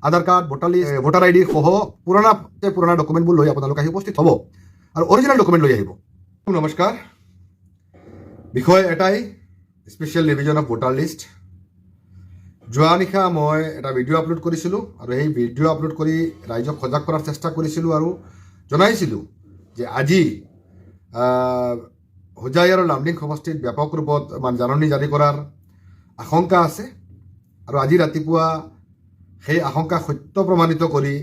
আধাৰ card voter ID সহ পুৰণা ডকুমেণ্টবোৰ লৈ আপোনালোক আহি উপস্থিত হ'ব আৰু অৰিজিনেল ডকুমেণ্ট লৈ আহিব। নমস্কাৰ, বিষয় এটাই, special revision of voter list. যোৱা নিশা মই এটা ভিডিঅ' আপলোড কৰিছিলোঁ আৰু সেই ভিডিঅ' আপলোড কৰি ৰাইজক সজাগ কৰাৰ চেষ্টা কৰিছিলোঁ আৰু জনাইছিলোঁ যে আজি হোজাই আৰু লামডিং সমষ্টিত ব্যাপক ৰূপত জাননী জাৰি কৰাৰ আশংকা আছে আৰু আজি ৰাতিপুৱা সেই আশংকা সত্য প্ৰমাণিত কৰি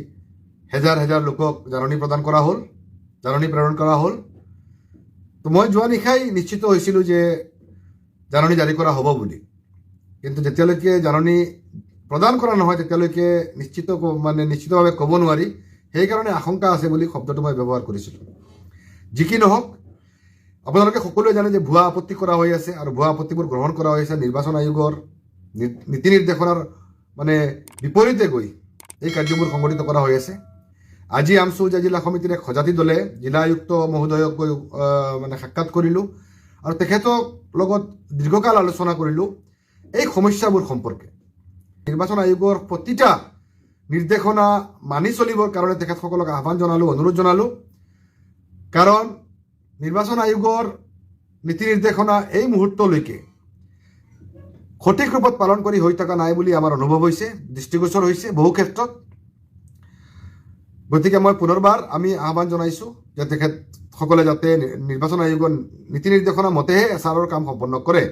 হেজাৰ হেজাৰ লোকক জাননী প্ৰেৰণ কৰা হ'ল। তো মই যোৱা নিশাই নিশ্চিত হৈছিলোঁ যে জাননী জাৰি কৰা হ'ব বুলি, কিন্তু যেতিয়ালৈকে জাননী প্ৰদান কৰা নহয় তেতিয়ালৈকে নিশ্চিতভাৱে ক'ব নোৱাৰি। সেইকাৰণে আশংকা আছে বুলি শব্দটো মই ব্যৱহাৰ কৰিছিলোঁ। যি কি নহওক, আপোনালোকে সকলোৱে জানে যে ভুৱা আপত্তি কৰা হৈ আছে আৰু ভুৱা আপত্তিবোৰ গ্ৰহণ কৰা হৈছে নিৰ্বাচন আয়োগৰ নীতি নিৰ্দেশনাৰ বিপৰীতে গৈ এই কাৰ্যবোৰ সংঘটিত কৰা হৈ আছে। আজি আমচু জিলা সমিতিৰ এক সজাতি দলে জিলা আয়ুক্ত মহোদয়ক গৈ সাক্ষাৎ কৰিলোঁ আৰু তেখেতৰ লগত দীৰ্ঘকাল আলোচনা কৰিলোঁ এই সমস্যাবোৰ সম্পৰ্কে। নিৰ্বাচন আয়োগৰ প্ৰতিটা নিৰ্দেশনা মানি চলিবৰ কাৰণে তেখেতসকলক আহ্বান জনালোঁ, অনুৰোধ জনালোঁ। কাৰণ নিৰ্বাচন আয়োগৰ নীতি নিৰ্দেশনা এই মুহূৰ্তলৈকে সঠিক ৰূপত পালন কৰি হৈ থকা নাই বুলি আমাৰ অনুভৱ হৈছে, দৃষ্টিগোচৰ হৈছে বহু ক্ষেত্ৰত। গতিকে মই পুনৰবাৰ আমি আহ্বান জনাইছোঁ যে তেখেতসকলে যাতে নিৰ্বাচন আয়োগৰ নীতি নিৰ্দেশনা মতেহে এছাৰৰ কাম সম্পন্ন কৰে।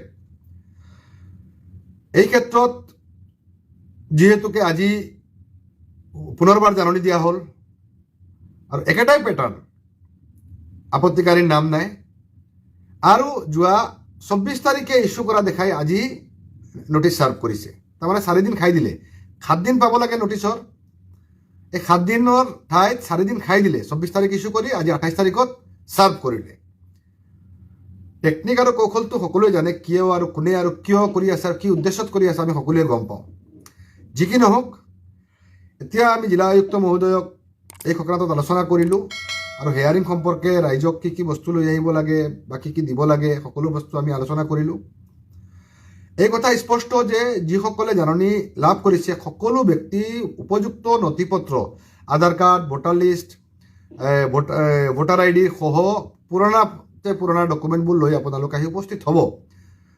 এই ক্ষেত্ৰত যিহেতুকে আজি পুনৰবাৰ জাননী দিয়া হ'ল আৰু একেটাই পেটাৰ্ণ, আপত্তিকাৰীৰ নাম নাই আৰু যোৱা 24 তাৰিখে ইছ্যু কৰা দেখাই আজি নোটিছ ছাৰ্ভ কৰিছে। তাৰমানে 4 দিন খাই দিলে। 7 দিন পাব লাগে নোটিছৰ, এই 7 দিনৰ ঠাইত 4 দিন খাই দিলে। 24 তাৰিখ ইছ্যু কৰি আজি 28 তাৰিখত ছাৰ্ভ কৰিলে। টেকনিক আৰু কৌশলটো সকলোৱে জানে, কিয় আৰু কোনে আৰু কিয় কৰি আছে আৰু কি উদ্দেশ্যত কৰি আছে আমি সকলোৱে গম পাওঁ। যি কি নহওক, এতিয়া আমি জিলা আয়ুক্ত মহোদয়ক এই সংক্ৰান্তত আলোচনা কৰিলোঁ আৰু হেয়াৰিং সম্পৰ্কে ৰাইজক কি কি বস্তু লৈ আহিব লাগে বা কি কি দিব লাগে সকলো বস্তু আমি আলোচনা কৰিলোঁ। এই কথা স্পষ্ট যে যিসকলে জাননী লাভ কৰিছে সকলো ব্যক্তি উপযুক্ত নথি পত্ৰ, Aadhaar card, voter list, voter ID সহ পুৰণা ডকুমেণ্টবোৰ লৈ আপোনালোক আহি উপস্থিত হ'ব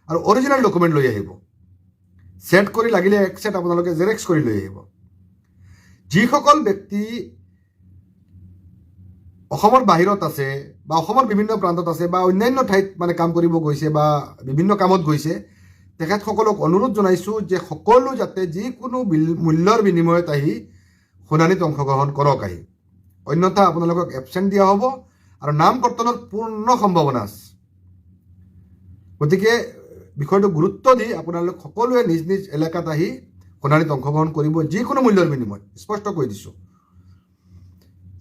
আৰু অৰিজিনেল ডকুমেণ্ট লৈ আহিব। ছেট কৰি লাগিলে এক ছেট আপোনালোকে জেৰেক্স কৰি লৈ আহিব। যিসকল ব্যক্তি অসমৰ বাহিৰত আছে বা অসমৰ বিভিন্ন প্ৰান্তত আছে বা অন্যান্য ঠাইত কাম কৰিব গৈছে বা বিভিন্ন কামত গৈছে, তেখেতসকলক অনুৰোধ জনাইছোঁ যে সকলো যাতে যিকোনো মূল্যৰ বিনিময়ত আহি শুনানিত অংশগ্ৰহণ কৰক আহি, অন্যথা আপোনালোকক এবচেণ্ট দিয়া হ'ব আৰু নাম কৰ্তনৰ পূৰ্ণ সম্ভাৱনা আছে। গতিকে বিষয়টো গুৰুত্ব দি আপোনালোক সকলোৱে নিজ নিজ এলেকাত আহি শুনানিত অংশগ্ৰহণ কৰিব যিকোনো মূল্যৰ বিনিময়, স্পষ্ট কৈ দিছোঁ।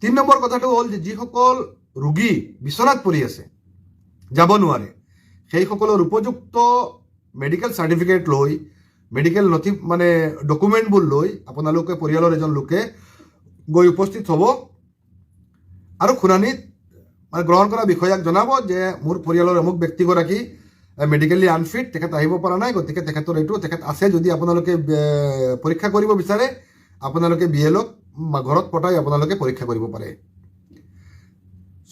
3 নম্বৰ কথাটো হ'ল যে যিসকল ৰোগী বিচনাত পৰি আছে, যাব নোৱাৰে, সেইসকলৰ উপযুক্ত মেডিকেল চাৰ্টিফিকেট লৈ, মেডিকেল নথি ডকুমেণ্টবোৰ লৈ আপোনালোকে পৰিয়ালৰ এজন লোকে গৈ উপস্থিত হ'ব আৰু শুনানিত গ্ৰহণ কৰা বিষয়াক জনাব যে মোৰ পৰিয়ালৰ অমুক ব্যক্তিগৰাকী মেডিকেলি আনফিট, তেখেত আহিব পৰা নাই, গতিকে তেখেত আছে যদি আপোনালোকে পৰীক্ষা কৰিব বিচাৰে, আপোনালোকে BLক ঘৰত পঠাই আপোনালোকে পৰীক্ষা কৰিব পাৰে।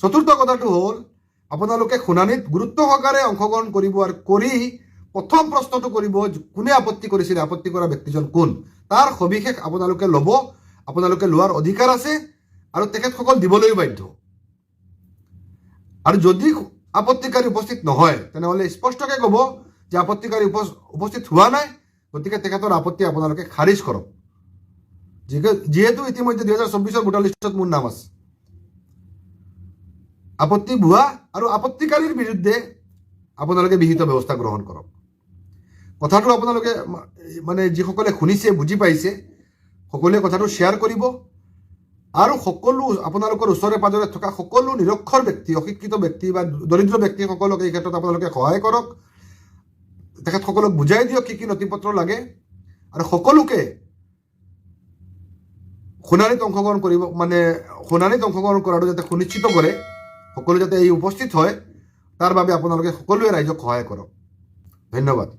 4ৰ্থ কথাটো হ'ল আপোনালোকে শুনানিত গুৰুত্ব সহকাৰে অংশগ্ৰহণ কৰিব আৰু কৰি প্ৰথম প্ৰশ্নটো কৰিব কোনে আপত্তি কৰিছিলে, আপত্তি কৰা ব্যক্তিজন কোন, তাৰ সবিশেষ আপোনালোকে ল'ব। আপোনালোকে লোৱাৰ অধিকাৰ আছে আৰু তেখেতসকল দিবলৈও বাধ্য। আৰু যদি আপত্তিকাৰী উপস্থিত নহয় তেনেহ'লে স্পষ্টকৈ ক'ব যে আপত্তিকাৰী উপস্থিত হোৱা নাই, গতিকে তেখেতৰ আপত্তি আপোনালোকে খাৰিজ কৰক। যিহেতু ইতিমধ্যে 2024 ভোটাৰ লিষ্টত মোৰ নাম আছে। আপত্তি ভুৱা আৰু আপত্তিকাৰীৰ বিৰুদ্ধে আপোনালোকে বিহিত ব্যৱস্থা গ্ৰহণ কৰক। কথাটো আপোনালোকে যিসকলে শুনিছে, বুজি পাইছে, সকলোৱে কথাটো শ্বেয়াৰ কৰিব আৰু সকলো আপোনালোকৰ ওচৰে পাজৰে থকা সকলো নিৰক্ষৰ ব্যক্তি, অশিক্ষিত ব্যক্তি বা দৰিদ্ৰ ব্যক্তিসকলক এই ক্ষেত্ৰত আপোনালোকে সহায় কৰক। তেখেতসকলক বুজাই দিয়ক কি কি নথি পত্ৰ লাগে আৰু সকলোকে শুনানিত অংশগ্ৰহণ কৰাটো যাতে সুনিশ্চিত কৰে, সকলো যাতে এই উপস্থিত হয়, তাৰ বাবে আপোনালোকে সকলোৱে ৰাইজক সহায় কৰক। ধন্যবাদ।